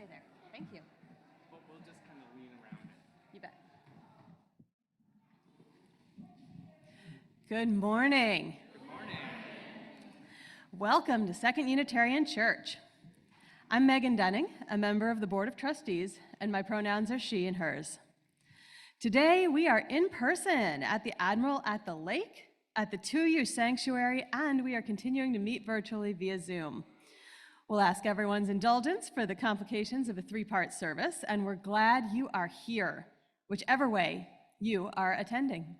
stay there. Thank you. But we'll just kind of lean around it. You bet. Good morning. Good morning. Welcome to Second Unitarian Church. I'm Megan Dunning, a member of the Board of Trustees, and my pronouns are she and hers. Today, we are in person at the Admiral at the Lake, at the 2U Sanctuary, and we are continuing to meet virtually via Zoom. We'll ask everyone's indulgence for the complications of a three-part service, and we're glad you are here, whichever way you are attending.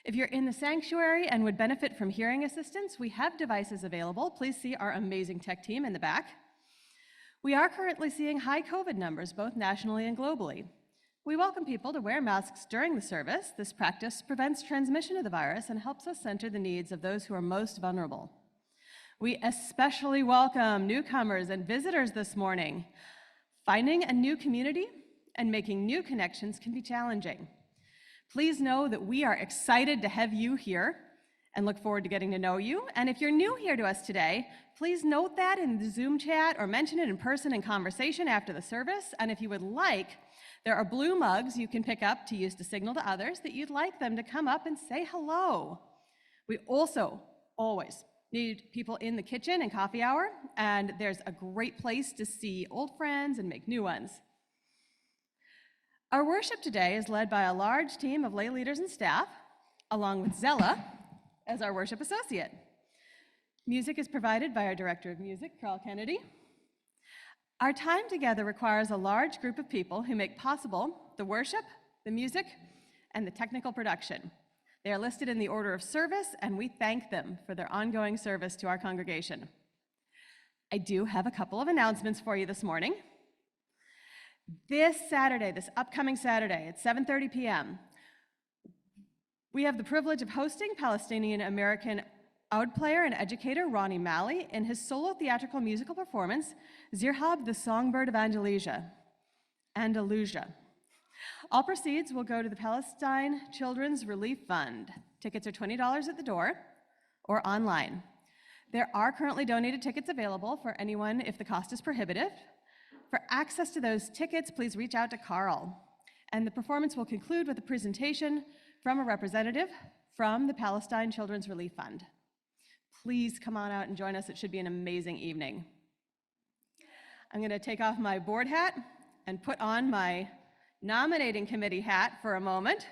If you're in the sanctuary and would benefit from hearing assistance, we have devices available. Please see our amazing tech team in the back. We are currently seeing high COVID numbers, both nationally and globally. We welcome people to wear masks during the service. This practice prevents transmission of the virus and helps us center the needs of those who are most vulnerable. We especially welcome newcomers and visitors this morning. Finding a new community and making new connections can be challenging. Please know that we are excited to have you here and look forward to getting to know you. And if you're new here to us today, please note that in the Zoom chat or mention it in person in conversation after the service. And if you would like, there are blue mugs you can pick up to use to signal to others that you'd like them to come up and say hello. We also always need people in the kitchen and coffee hour, and there's a great place to see old friends and make new ones. Our worship today is led by a large team of lay leaders and staff, along with Zella as our worship associate. Music is provided by our Director of Music, Carl Kennedy. Our time together requires a large group of people who make possible the worship, the music, and the technical production. They are listed in the order of service, and we thank them for their ongoing service to our congregation. I do have a couple of announcements for you this morning. This upcoming Saturday at 7:30 p.m., we have the privilege of hosting Palestinian-American oud player and educator Ronnie Malley in his solo theatrical musical performance, Zirhab, the Songbird of Andalusia. All proceeds will go to the Palestine Children's Relief Fund. Tickets are $20 at the door or online. There are currently donated tickets available for anyone if the cost is prohibitive. For access to those tickets, please reach out to Carl. And the performance will conclude with a presentation from a representative from the Palestine Children's Relief Fund. Please come on out and join us. It should be an amazing evening. I'm going to take off my board hat and put on my nominating committee hat for a moment.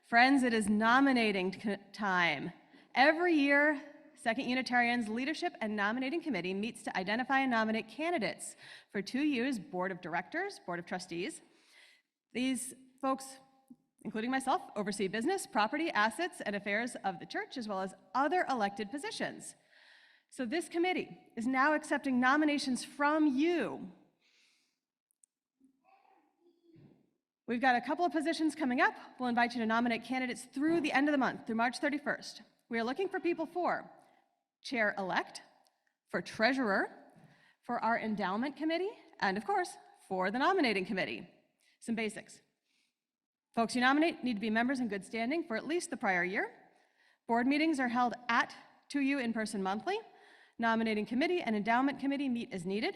Friends, it is nominating time. Every year, Second Unitarian's Leadership and Nominating Committee meets to identify and nominate candidates for 2U's Board of Directors, Board of Trustees. These folks, including myself, oversee business, property, assets, and affairs of the church, as well as other elected positions. So this committee is now accepting nominations from you. We've got a couple of positions coming up. We'll invite you to nominate candidates through the end of the month, through March 31st. We are looking for people for chair-elect, for treasurer, for our endowment committee, and of course, for the nominating committee. Some basics. Folks you nominate need to be members in good standing for at least the prior year. Board meetings are held at 2U in person monthly. Nominating committee and endowment committee meet as needed.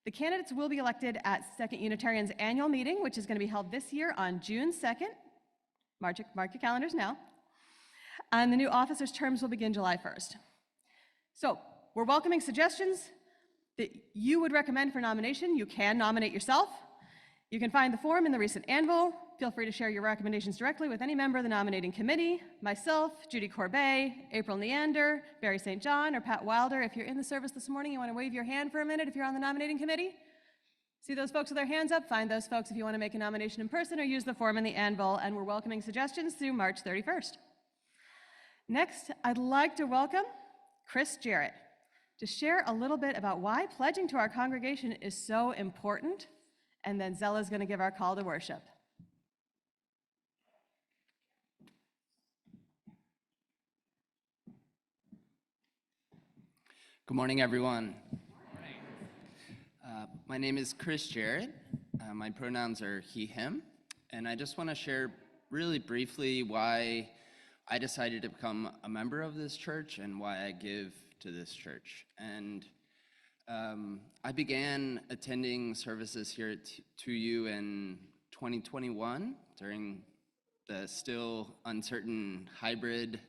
The candidates will be elected at Second Unitarian's annual meeting, which is going to be held this year on June 2nd. Mark your calendars now. And the new officers' terms will begin July 1st. So we're welcoming suggestions that you would recommend for nomination. You can nominate yourself. You can find the form in the recent anvil. Feel free to share your recommendations directly with any member of the nominating committee, myself, Judy Corbet, April Neander, Barry St. John, or Pat Wilder. If you're in the service this morning, you want to wave your hand for a minute if you're on the nominating committee. See those folks with their hands up? Find those folks if you want to make a nomination in person or use the form in the anvil, and we're welcoming suggestions through March 31st. Next, I'd like to welcome Chris Jarrett to share a little bit about why pledging to our congregation is so important, and then Zella's going to give our call to worship. Good morning, everyone. My name is Chris Jarrett. My pronouns are he, him, and I just want to share really briefly why I decided to become a member of this church and why I give to this church. And I began attending services here at 2U in 2021 during the still uncertain hybrid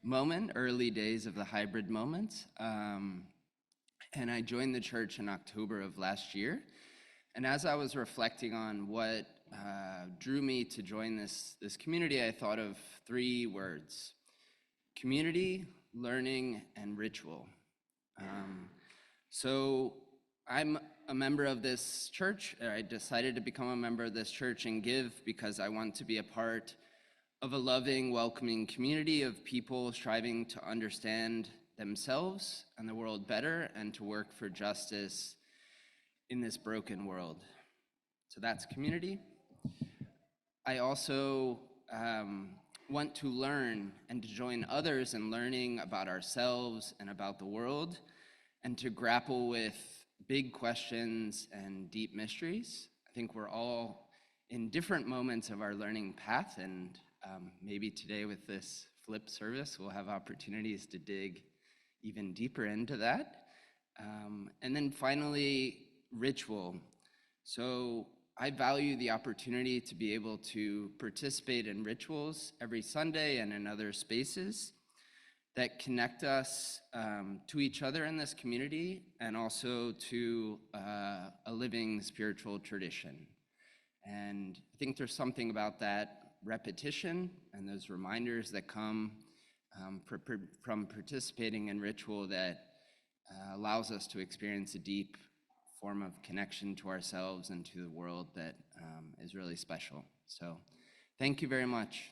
moment, early days of the hybrid moment. And I joined the church in October of last year. And as I was reflecting on what drew me to join this community, I thought of 3 words: community, learning, and ritual. So I'm a member of this church. I decided to become a member of this church and give because I want to be a part of a loving, welcoming community of people striving to understand themselves and the world better and to work for justice in this broken world. So that's community. I also want to learn and to join others in learning about ourselves and about the world, and to grapple with big questions and deep mysteries. I think we're all in different moments of our learning path, and maybe today with this flip service, we'll have opportunities to dig even deeper into that. And then finally, ritual. So I value the opportunity to be able to participate in rituals every Sunday and in other spaces that connect us to each other in this community and also to a living spiritual tradition. And I think there's something about that repetition and those reminders that come from participating in ritual that allows us to experience a deep form of connection to ourselves and to the world that is really special. So thank you very much.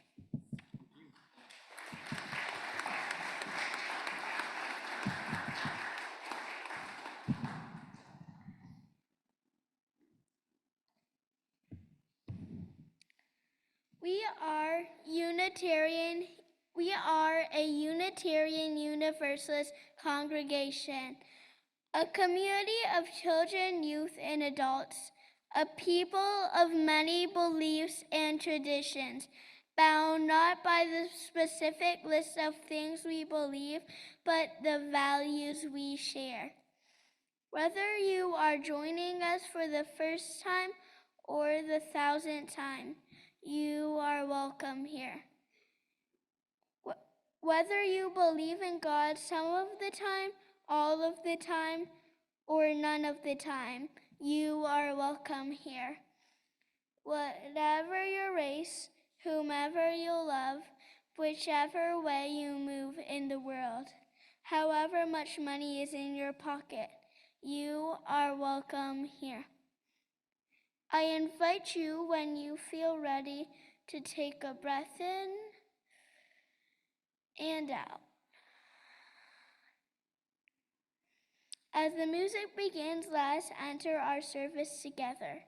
We are Unitarian. We are a Unitarian Universalist congregation, a community of children, youth, and adults, a people of many beliefs and traditions, bound not by the specific list of things we believe, but the values we share. Whether you are joining us for the first time or the 1,000th time, you are welcome here. Whether you believe in God some of the time, all of the time, or none of the time, you are welcome here. Whatever your race, whomever you love, whichever way you move in the world, however much money is in your pocket, you are welcome here. I invite you, when you feel ready, to take a breath in and out. As the music begins, let us enter our service together.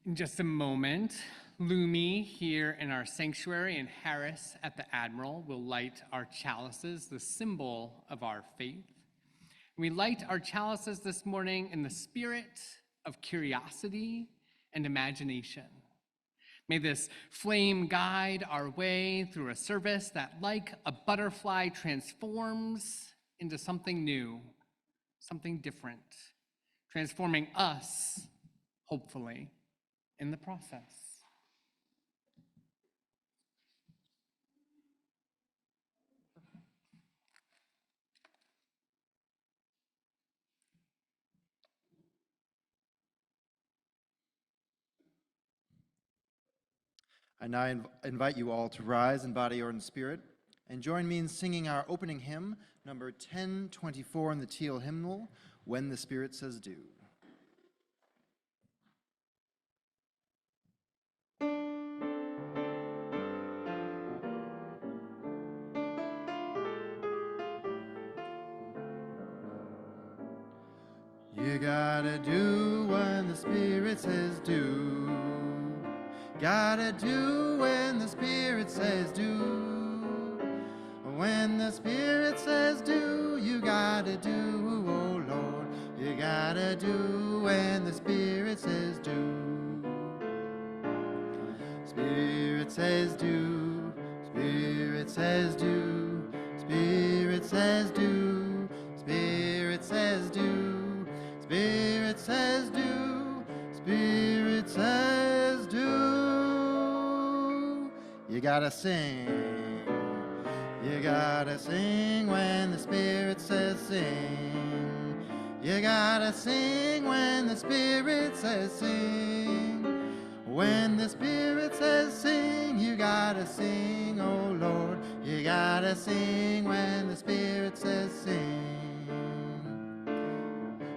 In just a moment, Lumi here in our sanctuary and Harris at the Admiral will light our chalices, the symbol of our faith. We light our chalices this morning in the spirit of curiosity and imagination. May this flame guide our way through a service that, like a butterfly, transforms into something new, something different, transforming us, hopefully, in the process. I now invite you all to rise in body or in spirit and join me in singing our opening hymn, number 1024 in the Teal hymnal, When the Spirit Says Do. You gotta do when the Spirit says do. Gotta do when the Spirit says do. When the Spirit says do, you gotta do, oh Lord. You gotta do when the Spirit says do. Spirit says do. Spirit says do. Spirit says do. Spirit says do. Spirit says do. Spirit says do. You gotta sing. You gotta sing when the Spirit says sing. You gotta sing when the Spirit says sing. When the Spirit says sing, you gotta sing, oh Lord. You gotta sing when the Spirit says sing.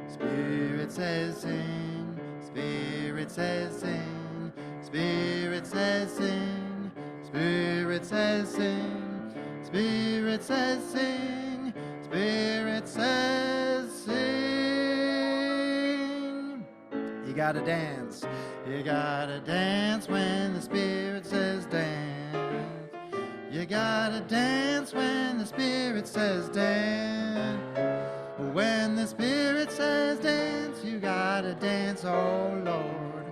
Spirit says sing. Spirit says sing. Spirit says sing. Spirit says sing. Spirit says sing. Spirit says sing. You gotta dance. You gotta dance when the Spirit says dance. You gotta dance when the Spirit says dance. When the Spirit says dance, you gotta dance, oh Lord.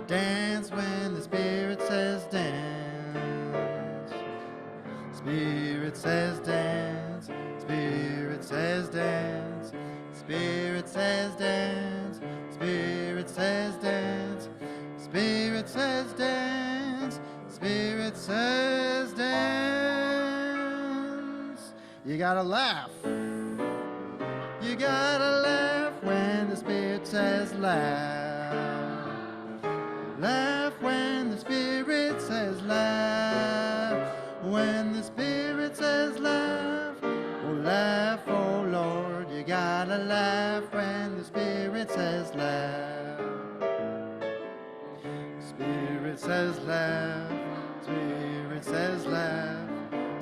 Dance when the Spirit says dance. Spirit says dance. Spirit says dance. Spirit says dance. Spirit says dance. Spirit says dance. Spirit says dance. You gotta laugh. You gotta laugh when the Spirit says laugh. Laugh when the Spirit says laugh. When the Spirit says laugh. Oh, laugh, oh Lord. You gotta laugh when the Spirit says laugh. Spirit says laugh. Spirit says laugh.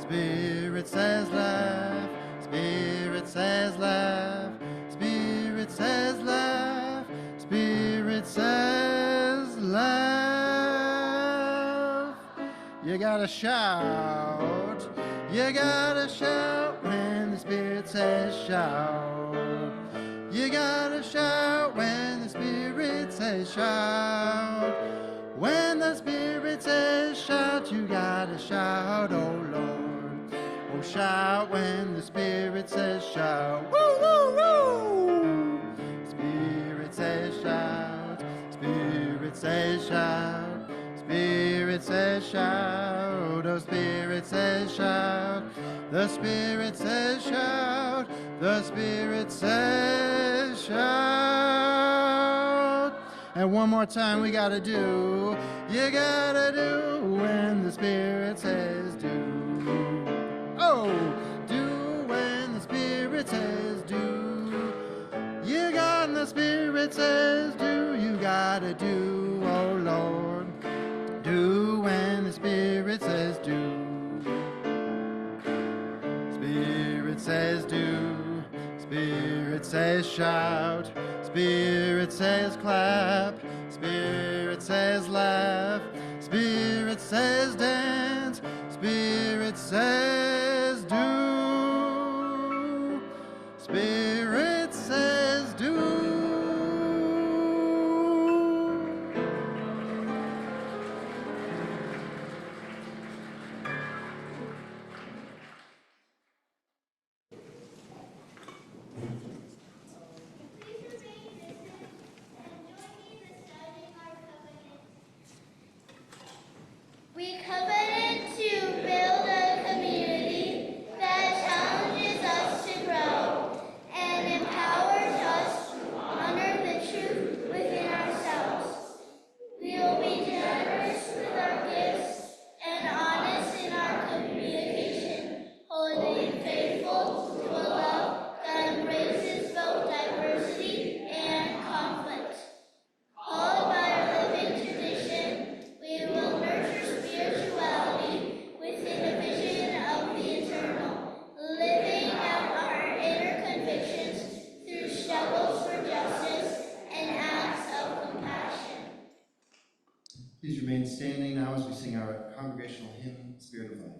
Spirit says laugh. Spirit says laugh. Spirit says laugh. Spirit says laugh. You gotta shout. You gotta shout when the Spirit says shout. You gotta shout when the Spirit says shout. When the Spirit says shout, you gotta shout, oh Lord. Oh, shout when the Spirit says shout. Woo, woo, woo! Spirit says shout. Spirit says shout. Spirit says shout. Oh, Spirit says shout. The Spirit says shout. The Spirit says shout. And one more time we gotta do. You gotta do when the Spirit says do. Oh, do when the Spirit says do. You got the Spirit says do. You gotta do, oh Lord. Do when the Spirit says do. Spirit says do. Spirit says shout. Spirit says clap. Spirit says laugh, Spirit says dance, Spirit says do, Spirit says do. We covenant to build a community that challenges us to grow and empowers us to honor the truth within ourselves. We will be generous with our gifts and honest in our communication, holy and faithful to a love that embraces both diversity and conflict. Called by our living tradition, we will nurture spirituality within a vision of the eternal, living out our inner convictions through struggles for justice and acts of compassion. Please remain standing now as we sing our congregational hymn, Spirit of Life.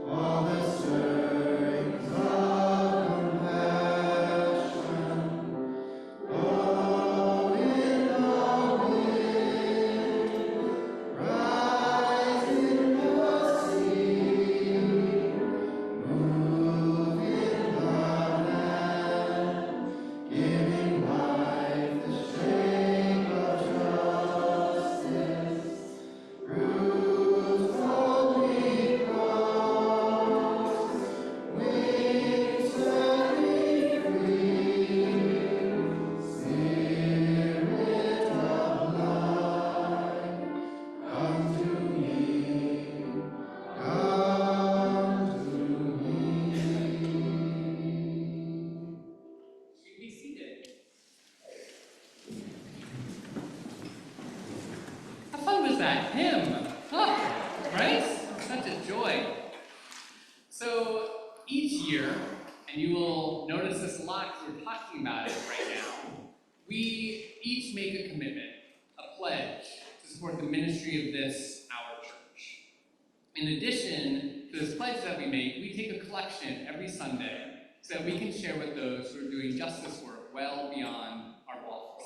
All the stirrings of that hymn. Oh, right? Such a joy. So each year, and you will notice this a lot because we're talking about it right now, we each make a commitment, a pledge, to support the ministry of this, our church. In addition to this pledge that we make, we take a collection every Sunday so that we can share with those who are doing justice work well beyond our walls.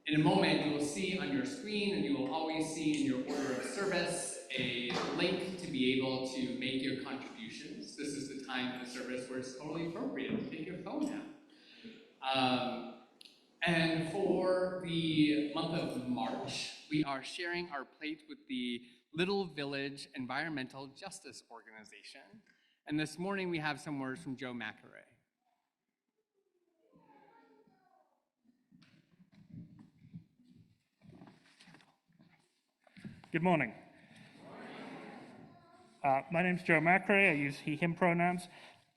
In a moment, you will see on your screen, and you will always see in your order of service, a link to be able to make your contributions. This is the time in the service where it's totally appropriate to take your phone out. And for the month of March, we are sharing our plate with the Little Village Environmental Justice Organization. And this morning, we have some words from Joe McAray. Good morning. My name's Joe McAray. I use he, him pronouns.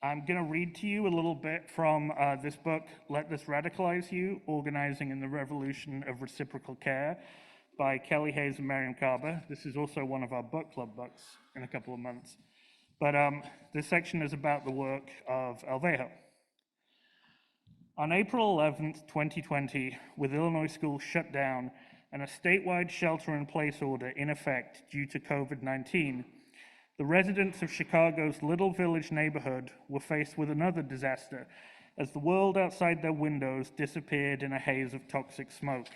I'm going to read to you a little bit from this book, Let This Radicalize You, Organizing in the Revolution of Reciprocal Care by Kelly Hayes and Miriam Carver. This is also one of our book club books in a couple of months. But this section is about the work of Alvejo. On April 11th, 2020, with Illinois schools shut down and a statewide shelter-in-place order in effect due to COVID-19, the residents of Chicago's Little Village neighborhood were faced with another disaster as the world outside their windows disappeared in a haze of toxic smoke.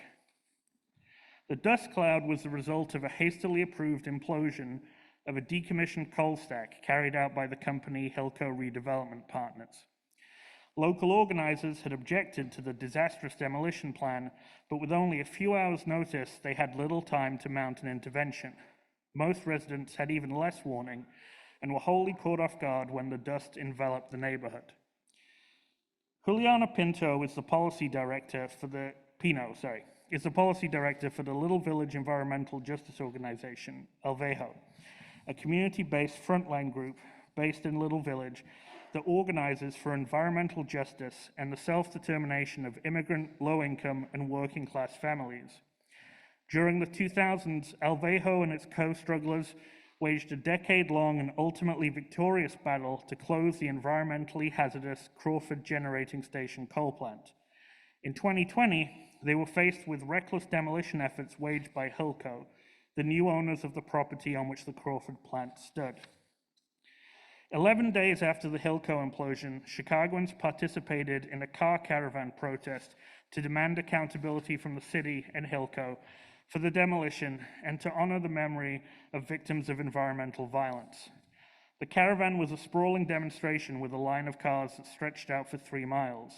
The dust cloud was the result of a hastily approved implosion of a decommissioned coal stack carried out by the company Hilco Redevelopment Partners. Local organizers had objected to the disastrous demolition plan, but with only a few hours' notice, they had little time to mount an intervention. Most residents had even less warning and were wholly caught off guard when the dust enveloped the neighborhood. Juliana Pinto is the policy director for the Little Village Environmental Justice Organization, Alvejo, a community-based frontline group based in Little Village that organizes for environmental justice and the self-determination of immigrant, low-income, and working-class families. During the 2000s, Alvejo and its co-strugglers waged a decade-long and ultimately victorious battle to close the environmentally hazardous Crawford Generating Station coal plant. In 2020, they were faced with reckless demolition efforts waged by Hilco, the new owners of the property on which the Crawford plant stood. 11 days after the Hilco implosion, Chicagoans participated in a car caravan protest to demand accountability from the city and Hilco for the demolition and to honor the memory of victims of environmental violence. The caravan was a sprawling demonstration with a line of cars that stretched out for 3 miles.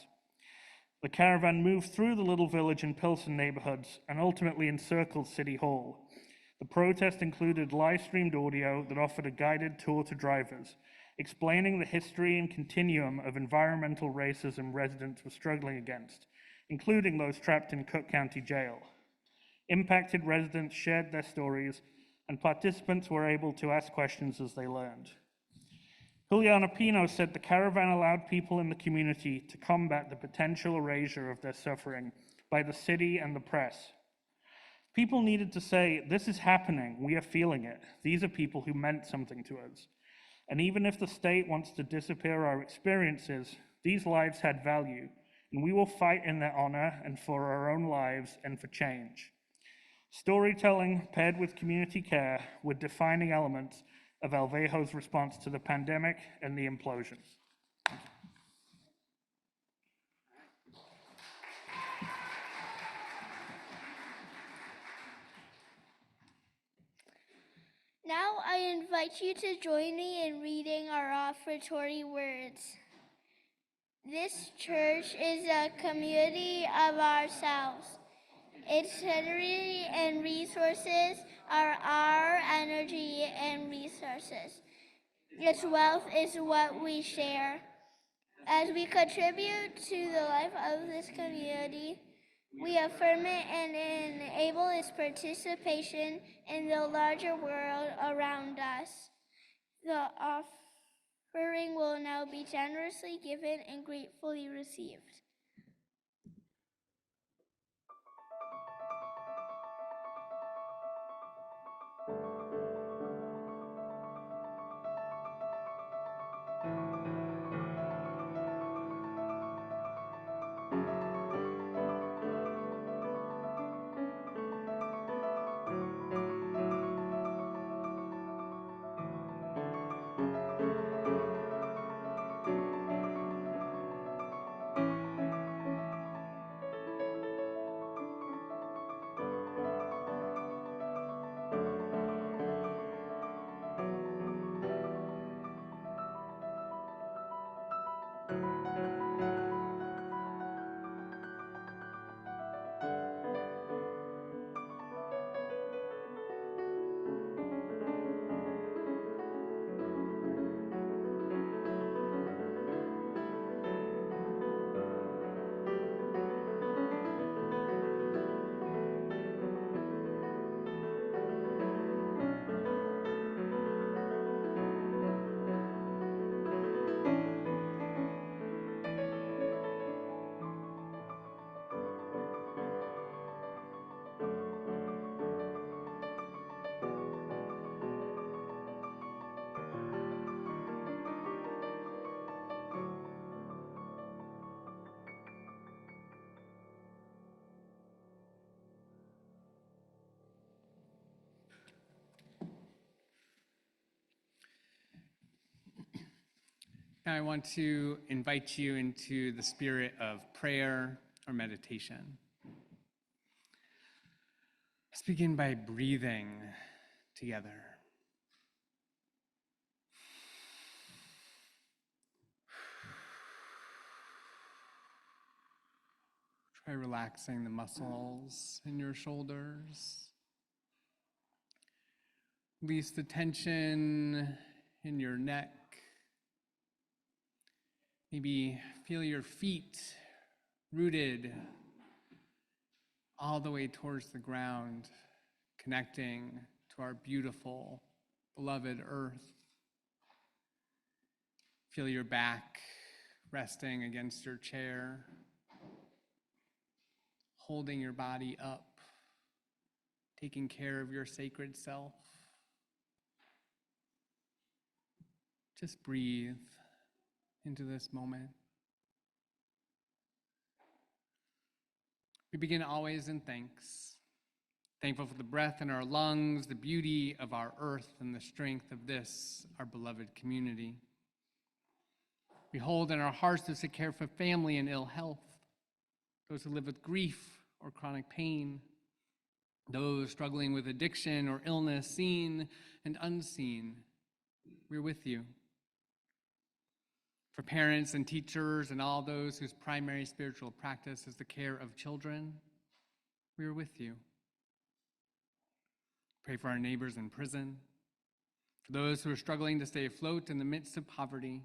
The caravan moved through the Little Village and Pilsen neighborhoods and ultimately encircled City Hall. The protest included live-streamed audio that offered a guided tour to drivers, explaining the history and continuum of environmental racism residents were struggling against, including those trapped in Cook County Jail. Impacted residents shared their stories, and participants were able to ask questions as they learned. Juliana Pino said the caravan allowed people in the community to combat the potential erasure of their suffering by the city and the press. People needed to say, "This is happening, we are feeling it. These are people who meant something to us. And even if the state wants to disappear our experiences, these lives had value, and we will fight in their honor and for our own lives and for change." Storytelling paired with community care were defining elements of Alvejo's response to the pandemic and the implosion. Now I invite you to join me in reading our offertory words. This church is a community of ourselves. Its energy and resources are our energy and resources. Its wealth is what we share. As we contribute to the life of this community, we affirm it and enable its participation in the larger world around us. The offering will now be generously given and gratefully received. Now I want to invite you into the spirit of prayer or meditation. Let's begin by breathing together. Try relaxing the muscles in your shoulders. Release the tension in your neck. Maybe feel your feet rooted all the way towards the ground, connecting to our beautiful, beloved earth. Feel your back resting against your chair, holding your body up, taking care of your sacred self. Just breathe into this moment. We begin always in thanks. Thankful for the breath in our lungs, the beauty of our earth, and the strength of this, our beloved community. We hold in our hearts those who care for family and ill health, those who live with grief or chronic pain, those struggling with addiction or illness, seen and unseen. We're with you. For parents and teachers and all those whose primary spiritual practice is the care of children, we are with you. Pray for our neighbors in prison, for those who are struggling to stay afloat in the midst of poverty,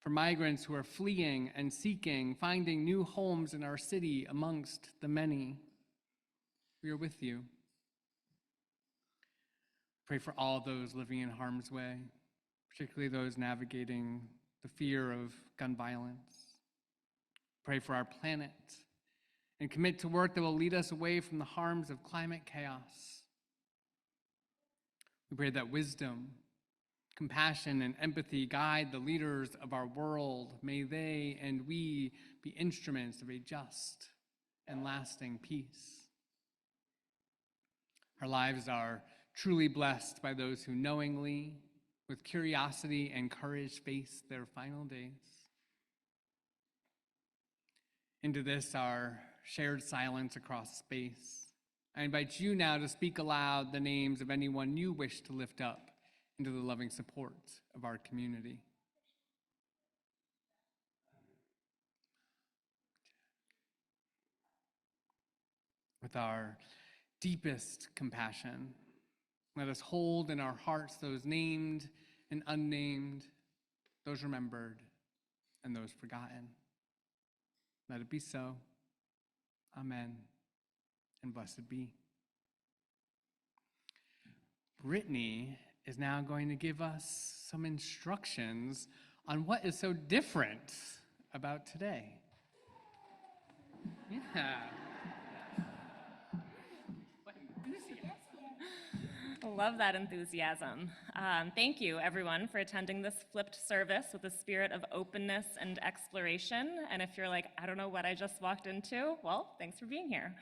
for migrants who are fleeing and seeking, finding new homes in our city amongst the many. We are with you. Pray for all those living in harm's way, particularly those navigating the fear of gun violence. Pray for our planet and commit to work that will lead us away from the harms of climate chaos. We pray that wisdom, compassion, and empathy guide the leaders of our world. May they and we be instruments of a just and lasting peace. Our lives are truly blessed by those who knowingly, with curiosity and courage, face their final days. Into this, our shared silence across space, I invite you now to speak aloud the names of anyone you wish to lift up into the loving support of our community. With our deepest compassion, let us hold in our hearts those named and unnamed, those remembered and those forgotten. Let it be so. Amen. And blessed be. Brittany is now going to give us some instructions on what is so different about today. Yeah. Love that enthusiasm. Thank you, everyone, for attending this flipped service with a spirit of openness and exploration. And if you're like, I don't know what I just walked into, well, thanks for being here.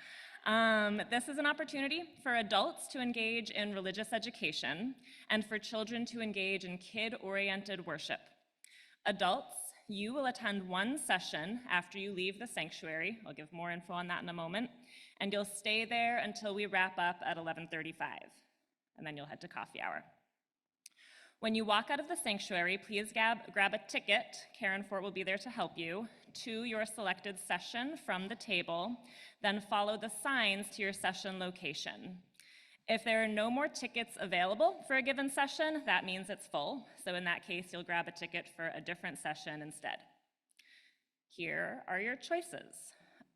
This is an opportunity for adults to engage in religious education and for children to engage in kid-oriented worship. Adults, you will attend one session after you leave the sanctuary. I'll give more info on that in a moment. And you'll stay there until we wrap up at 11:35. And then you'll head to coffee hour. When you walk out of the sanctuary, please grab a ticket, Karen Fort will be there to help you, to your selected session from the table, then follow the signs to your session location. If there are no more tickets available for a given session, that means it's full. So in that case, you'll grab a ticket for a different session instead. Here are your choices.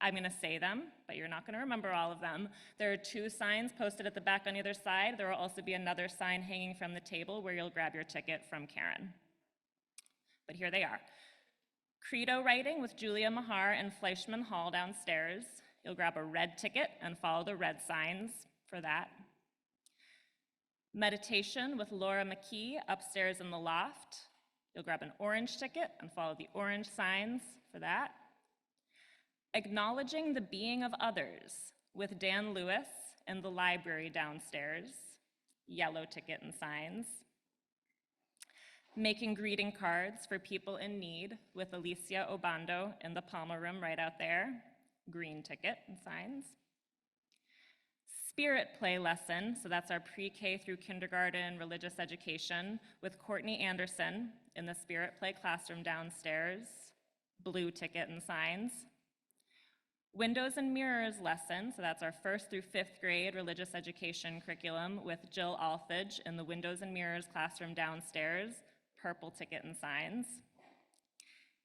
I'm going to say them, but you're not going to remember all of them. There are 2 signs posted at the back on either side. There will also be another sign hanging from the table where you'll grab your ticket from Karen. But here they are. Credo writing with Julia Mahar and Fleischman Hall downstairs. You'll grab a red ticket and follow the red signs for that. Meditation with Laura McKee upstairs in the loft. You'll grab an orange ticket and follow the orange signs for that. Acknowledging the being of others with Dan Lewis in the library downstairs, yellow ticket and signs. Making greeting cards for people in need with Alicia Obando in the Palmer room right out there, green ticket and signs. Spirit play lesson, so that's our pre-K through kindergarten religious education with Courtney Anderson in the Spirit play classroom downstairs, blue ticket and signs. Windows and Mirrors lesson, so that's our 1st through 5th grade religious education curriculum with Jill Alfage in the Windows and Mirrors classroom downstairs, purple ticket and signs.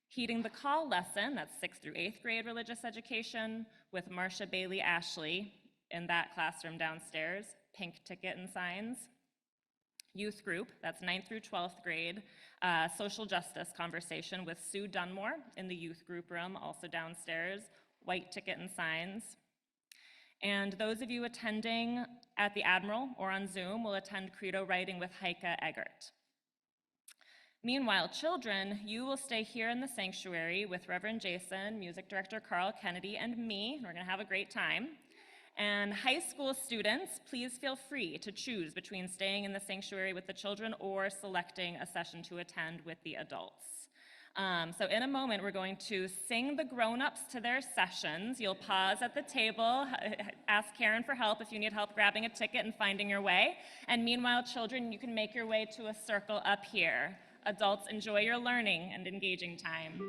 Heeding the Call lesson, that's 6th through 8th grade religious education with Marcia Bailey Ashley in that classroom downstairs, pink ticket and signs. youth group, that's 9th through 12th grade, social justice conversation with Sue Dunmore in the youth group room, also downstairs, white ticket and signs. And those of you attending at the Admiral or on Zoom will attend credo writing with Heike Eghardt. Meanwhile, children, you will stay here in the sanctuary with Reverend Jason, music director Carl Kennedy, and me. We're gonna have a great time. And high school students, please feel free to choose between staying in the sanctuary with the children or selecting a session to attend with the adults. So in a moment, we're going to sing the grown-ups to their sessions. You'll pause at the table, ask Karen for help if you need help grabbing a ticket and finding your way. And meanwhile, children, you can make your way to a circle up here. Adults, enjoy your learning and engaging time.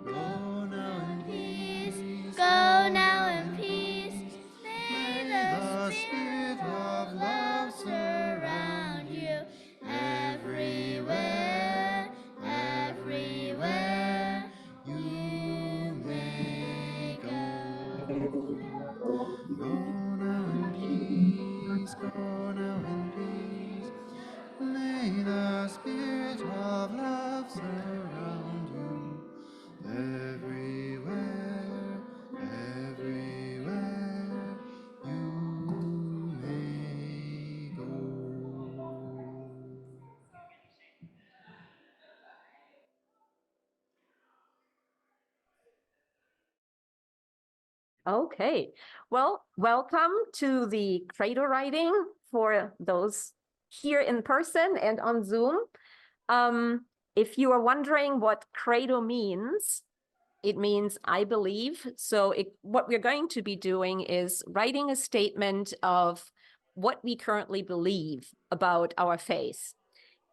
Go now in peace. Go now in peace. May the spirit of love surround you everywhere, everywhere you may go. Go now in peace. Go now in peace. May the spirit of love surround you everywhere, everywhere you may go. Okay, well, welcome to the credo writing for those here in person and on Zoom. If you are wondering what credo means, it means I believe. So what we're going to be doing is writing a statement of what we currently believe about our faith.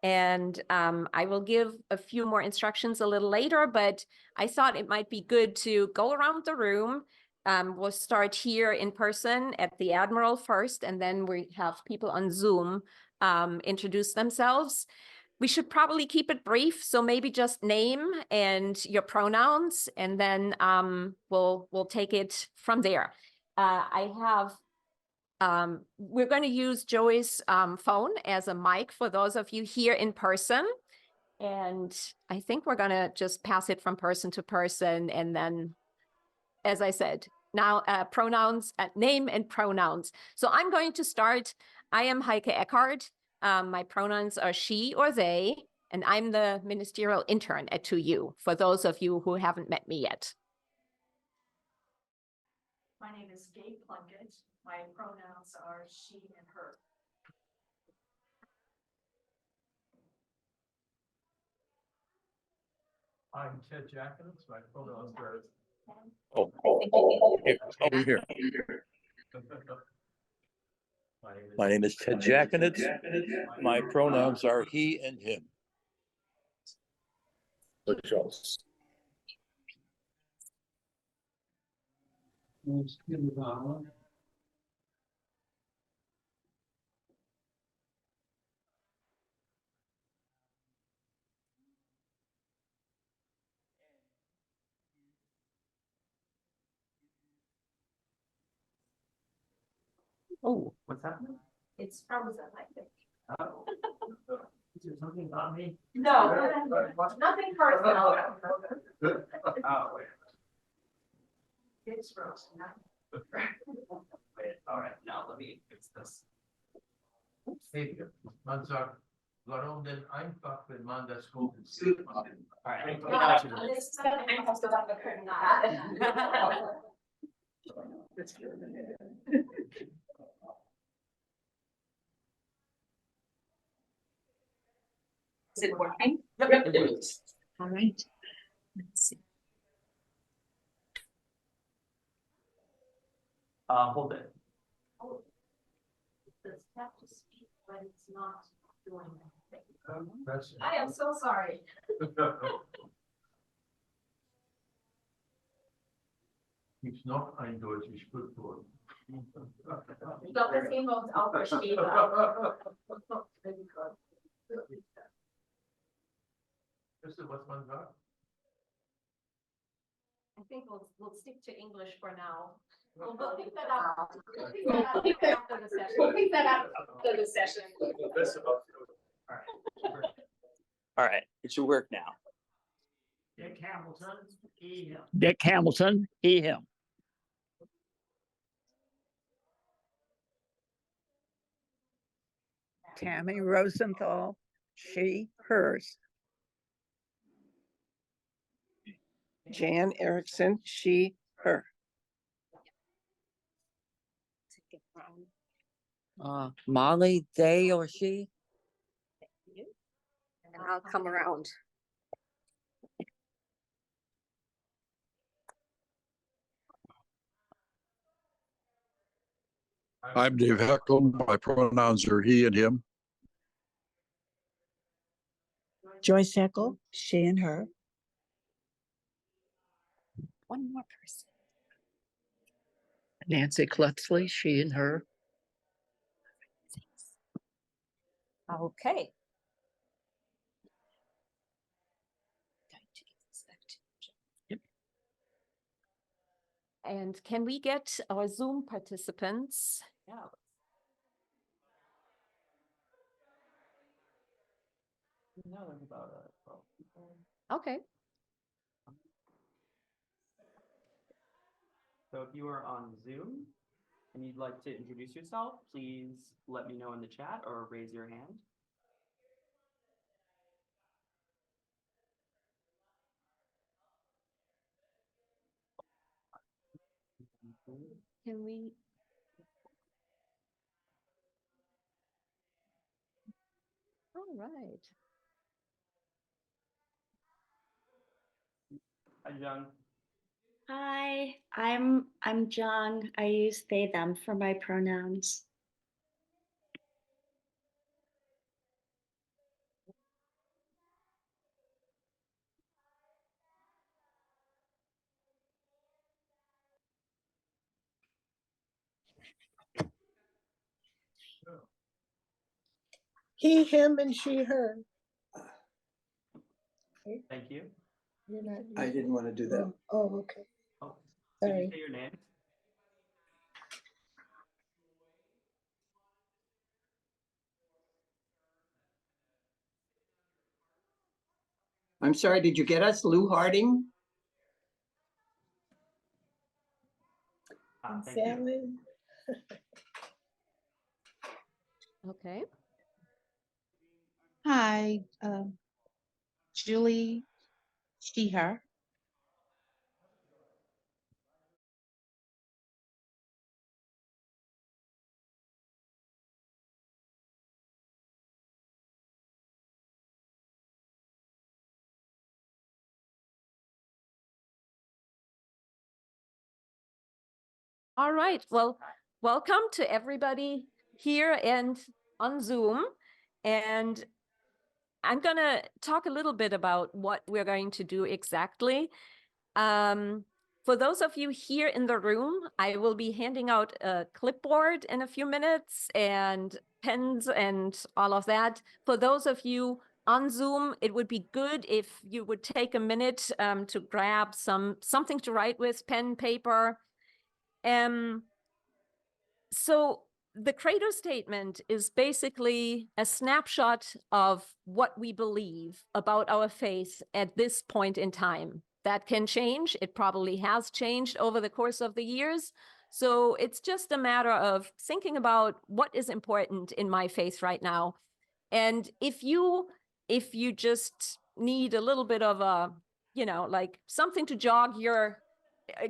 And I will give a few more instructions a little later, but I thought it might be good to go around the room. We'll start here in person at the Admiral first, and then we have people on Zoom introduce themselves. We should probably keep it brief, so maybe just name and your pronouns, and then we'll take it from there. We're going to use Joey's phone as a mic for those of you here in person. And I think we're going to just pass it from person to person. And then, as I said, now pronouns, name and pronouns. So I'm going to start. I am Heike Eghardt. My pronouns are she or they, and I'm the ministerial intern at 2U, for those of you who haven't met me yet. My name is Gabe Plunkett. My pronouns are she and her. I'm Ted Jacobs. My pronouns are. Over here. My name is Ted Jacobs. My pronouns are he and him. Oh, What's happening? It's frozen, I think. Oh. Is there something about me? No, nothing personal. Oh, wait. It's frozen. Wait, all right, now let me fix this. Hey, man sagt, warum denn einfach, wenn man das kompliziert macht? All right. Is it working? Yep, it is. All right. Let's see. Hold it. It's tap to speak, but it's not doing anything. That's. I am so sorry. Ist noch eindeutig gut worden. Ich glaube, das gehen wir uns auch verstehen. Wisst ihr, was man sagt? I think we'll stick to English for now. We'll pick that up. We'll pick that up after the session. We'll pick that up after the session. All right, it should work now. Dick Hamilton, he, him. Dick Hamilton, he, him. Tammy Rosenthal, she, hers. Jan Erickson, she, her. Molly, they or she? And I'll come around. I'm Dave Heckel. My pronouns are he and him. Joyce Heckle, she and her. One more person. Nancy Klutzley, she and her. Okay. Yep. And can we get our Zoom participants? Yeah. Okay. So if you are on Zoom and you'd like to introduce yourself, please let me know in the chat or raise your hand. Can we? All right. Hi, John. Hi, I'm John. I use they, them for my pronouns. He, him, and she, her. Thank you. You're not. I didn't want to do that. Oh, okay. Oh, did you Sorry. say your name? I'm sorry, did you get us, Lou Harding? Thank you. Okay. Hi, Julie, she, her. All right. Well, welcome to everybody here and on Zoom. And I'm going to talk a little bit about what we're going to do exactly. For those of you here in the room, I will be handing out a clipboard in a few minutes and pens and all of that. For those of you on Zoom, it would be good if you would take a minute to grab something to write with, pen, paper. So the Credo statement is basically a snapshot of what we believe about our faith at this point in time. That can change. It probably has changed over the course of the years. So it's just a matter of thinking about what is important in my faith right now. And if you just need a little bit of a, like something to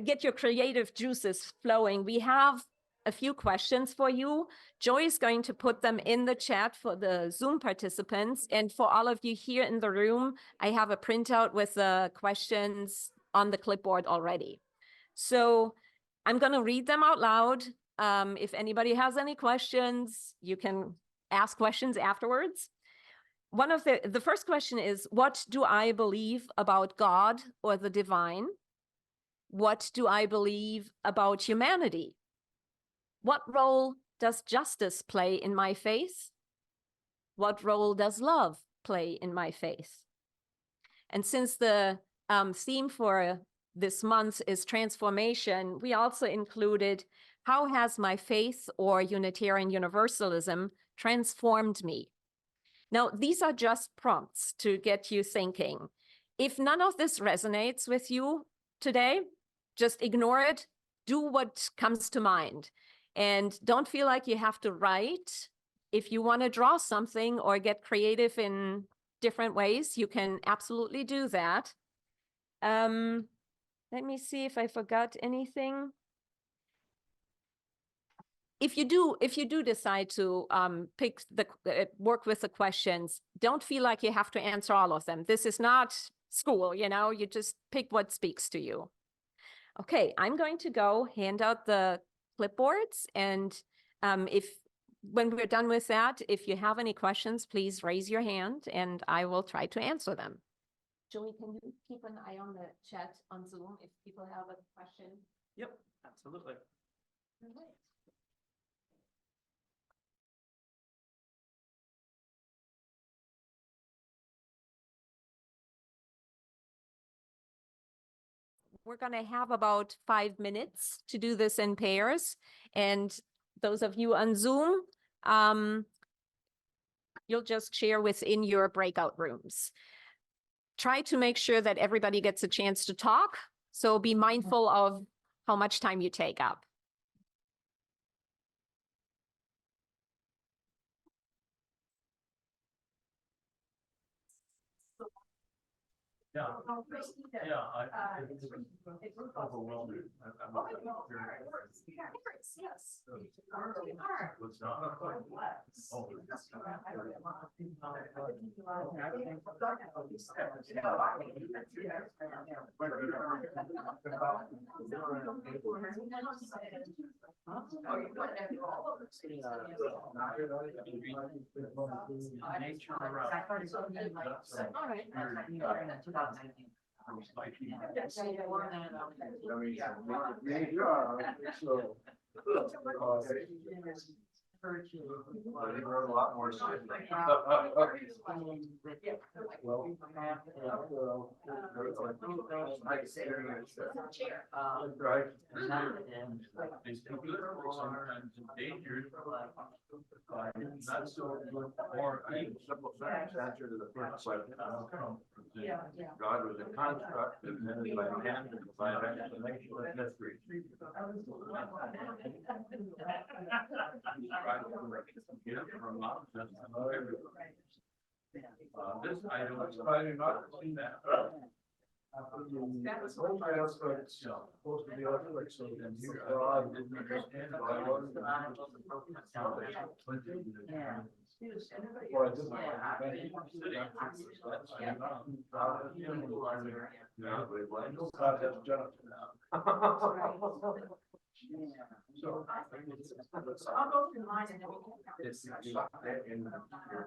get your creative juices flowing, we have a few questions for you. Joy is going to put them in the chat for the Zoom participants. And for all of you here in the room, I have a printout with the questions on the clipboard already. So I'm going to read them out loud. If anybody has any questions, you can ask questions afterwards. One of the first question is, what do I believe about God or the divine? What do I believe about humanity? What role does justice play in my faith? What role does love play in my faith? And since the theme for this month is transformation, we also included how has my faith or Unitarian Universalism transformed me? Now, these are just prompts to get you thinking. If none of this resonates with you today, just ignore it. Do what comes to mind. And don't feel like you have to write. If you want to draw something or get creative in different ways, you can absolutely do that. Let me see if I forgot anything. If you do decide to work with the questions, don't feel like you have to answer all of them. This is not school, you just pick what speaks to you. Okay, I'm going to go hand out the clipboards, and when we're done with that, if you have any questions, please raise your hand and I will try to answer them. Joey, can you keep an eye on the chat on Zoom if people have a question? Yep, absolutely. All right. We're going to have about 5 minutes to do this in pairs. And those of you on Zoom, you'll just share within your breakout rooms. Try to make sure that everybody gets a chance to talk. So be mindful of how much time you take up. Yeah. It's overwhelming. Yes. Was not. They wrote a lot more. Sometimes endangered. Not so more simple sentence answer to the first question. God was a construct invented by man and by explanation of history. This item is probably not seen that. Supposed to be earthquake, so then here, didn't understand why I wasn't. Or I didn't. So I'll go through mine and then we can. It's in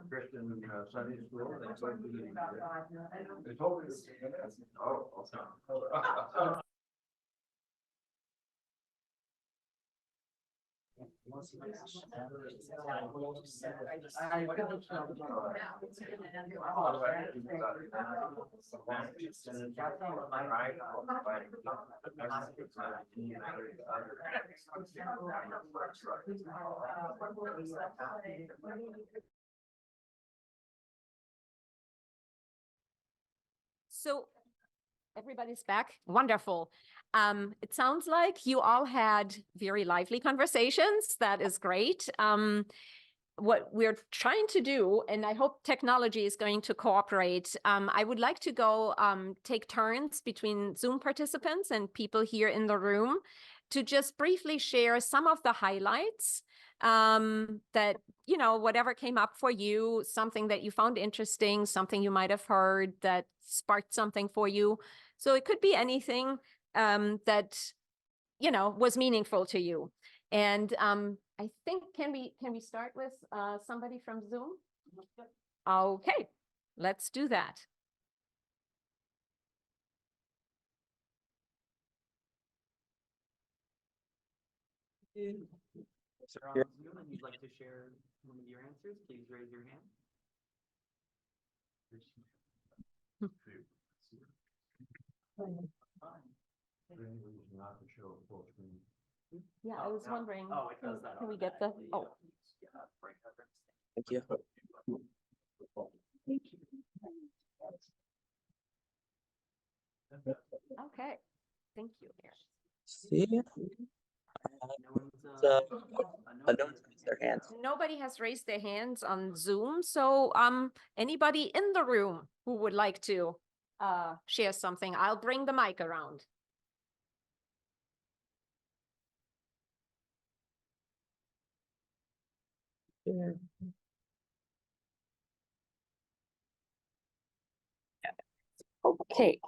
Christian Sunday school. They told me. Oh, okay. So everybody's back. Wonderful. It sounds like you all had very lively conversations. That is great. What we're trying to do, and I hope technology is going to cooperate, I would like to go take turns between Zoom participants and people here in the room to just briefly share some of the highlights that, whatever came up for you, something that you found interesting, something you might have heard that sparked something for you. So it could be anything that, was meaningful to you. And I think, can we start with somebody from Zoom? Okay, let's do that. If you're on Zoom and you'd like to share one of your answers, please raise your hand. Not to show full screen. Yeah, I was wondering, Oh, it does that can we get automatically. the, oh. Yeah, break that first. Thank you. Okay, thank you, Aaron. See? No one's, Uh, no no one's raised their hands. Nobody has raised their hands on Zoom, so anybody in the room who would like to share something, I'll bring the mic around. Okay.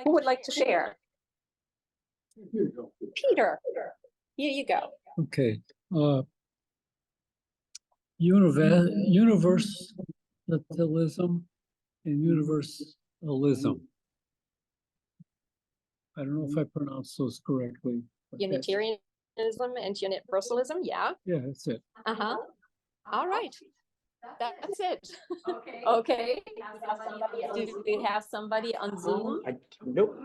Who would like to share? Peter, here you go. Okay. Universalism and universalism. I don't know if I pronounced those correctly. but that's- Unitarianism and universalism, yeah. Yeah, that's it. Uh-huh. All right. That's it. Okay. Okay. Do we have somebody on Zoom? Nope.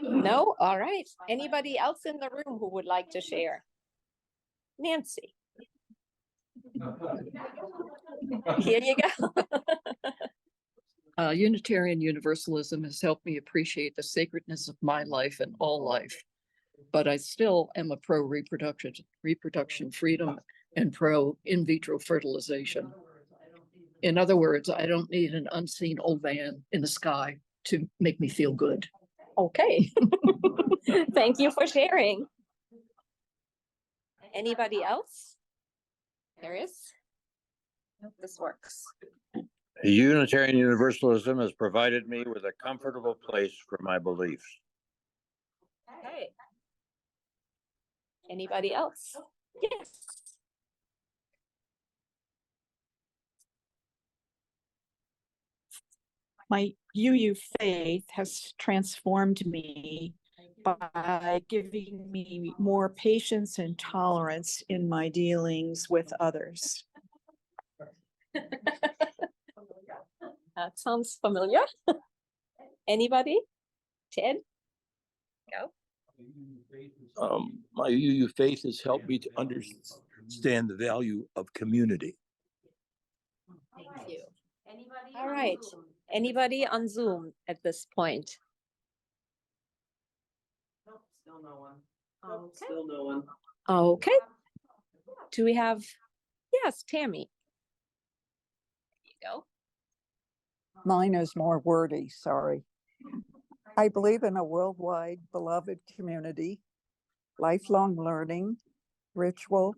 No? All right. Anybody else in the room who would like to share? Nancy. Here you go. Unitarian Universalism has helped me appreciate the sacredness of my life and all life. But I still am a pro reproduction freedom and pro in vitro fertilization. In other words, I don't need an unseen old man in the sky to make me feel good. Okay. Thank you for sharing. Anybody else? There is. Hope this works. Unitarian Universalism has provided me with a comfortable place for my beliefs. Okay. Anybody else? Yes. My UU faith has transformed me by giving me more patience and tolerance in my dealings with others. That sounds familiar. Anybody? Ted? Go. My UU faith has helped me to understand the value of community. Thank you. Anybody? All right. Anybody on Zoom at this point? Nope, still no one. Okay. Still no one. Okay. Do we have? Yes, Tammy. There you go. Mine is more wordy, sorry. I believe in a worldwide beloved community, lifelong learning, ritual,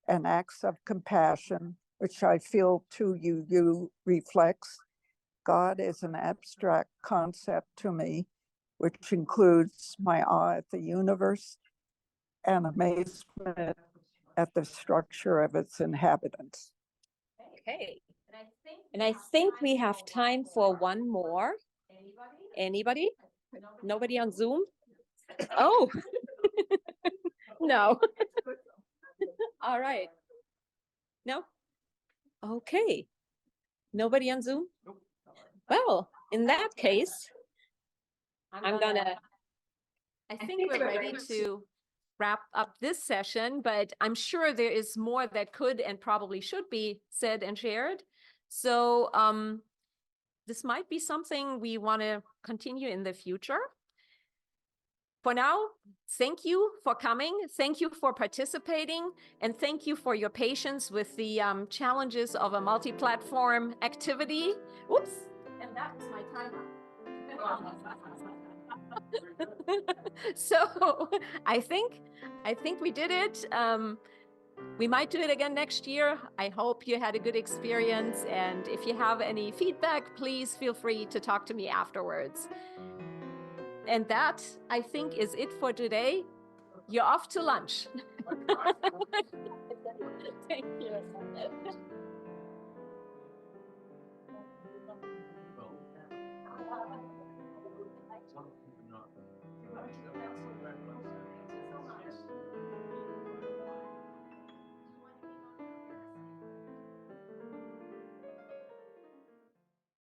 and acts of compassion, which I feel 2UU reflects. God is an abstract concept to me, which includes my awe at the universe and amazement at the structure of its inhabitants. Okay. And I think we have time for one more. Anybody? Nobody on Zoom? Oh. No. All right. No? Okay. Nobody on Zoom? Well, in that case, I think we're ready to wrap up this session, but I'm sure there is more that could and probably should be said and shared. So this might be something we want to continue in the future. For now, thank you for coming. Thank you for participating. And thank you for your patience with the challenges of a multi-platform activity. Whoops, and that is my timer. So I think we did it. We might do it again next year. I hope you had a good experience. And if you have any feedback, please feel free to talk to me afterwards. And that, I think, is it for today. You're off to lunch. Thank you.